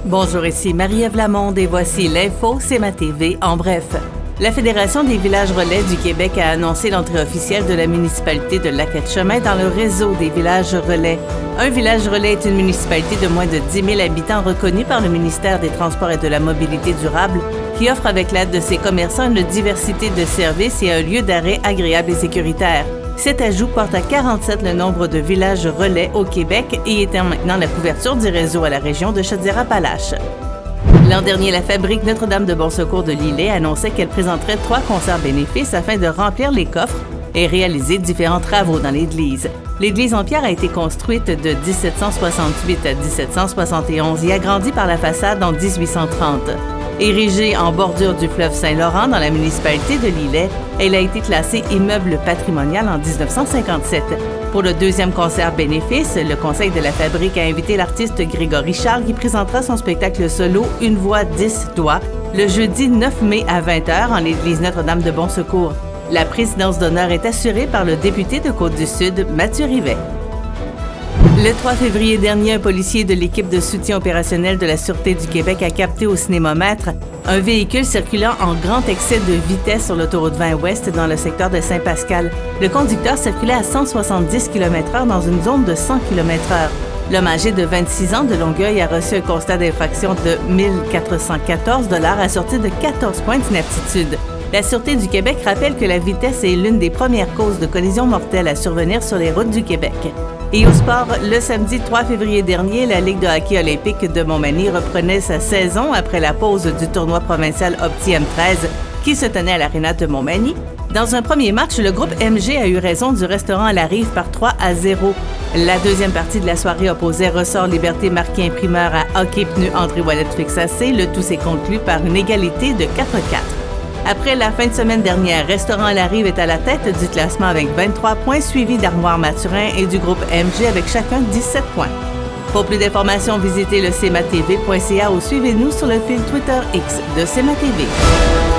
Bonjour, ici Marie-Ève Lamonde et voici l'info CMA-TV en bref. La Fédération des villages relais du Québec a annoncé l'entrée officielle de la municipalité de Lac-Etchemin dans le réseau des villages relais. Un village relais est une municipalité de moins de 10 000 habitants reconnue par le ministère des Transports et de la Mobilité durable qui offre avec l'aide de ses commerçants une diversité de services et un lieu d'arrêt agréable et sécuritaire. Cet ajout porte à 47 le nombre de villages relais au Québec et étend maintenant la couverture du réseau à la région de Chaudière-Appalaches. L'an dernier, la fabrique Notre-Dame de Bon Secours de Lillet annonçait qu'elle présenterait 3 concerts bénéfices afin de remplir les coffres et réaliser différents travaux dans l'église. L'église en pierre a été construite de 1768 à 1771 et agrandie par la façade en 1830. Érigée en bordure du fleuve Saint-Laurent dans la municipalité de Lillet, elle a été classée immeuble patrimonial en 1957. Pour le deuxième concert bénéfice, le Conseil de la Fabrique a invité l'artiste Grégory Charles qui présentera son spectacle solo « Une voix, 10 doigts » le jeudi 9 mai à 20h en l'église Notre-Dame de Bon Secours. La présidence d'honneur est assurée par le député de Côte-du-Sud, Mathieu Rivet. Le 3 février dernier, un policier de l'équipe de soutien opérationnel de la Sûreté du Québec a capté au cinémomètre un véhicule circulant en grand excès de vitesse sur l'autoroute 20 Ouest dans le secteur de Saint-Pascal. Le conducteur circulait à 170 km/h dans une zone de 100 km/h. L'homme âgé de 26 ans de Longueuil a reçu un constat d'infraction de 1 414 $ assorti de 14 points d'inaptitude. La Sûreté du Québec rappelle que la vitesse est l'une des premières causes de collisions mortelles à survenir sur les routes du Québec. Et au sport, le samedi 3 février dernier, la Ligue de hockey olympique de Montmagny reprenait sa saison après la pause du tournoi provincial Opti M13 qui se tenait à l'Aréna de Montmagny. Dans un premier match, le groupe MG a eu raison du restaurant à la Rive par 3-0. La deuxième partie de la soirée opposait Ressort Liberté Marquis Imprimeur à Hockey Pneus André Wallet Fixassé. Le tout s'est conclu par une égalité de 4-4. Après la fin de semaine dernière, Restaurant à la Rive est à la tête du classement avec 23 points, suivi d'Armoire Mathurin et du groupe MG avec chacun 17 points. Pour plus d'informations, visitez le cmatv.ca ou suivez-nous sur le fil Twitter X de CMA-TV.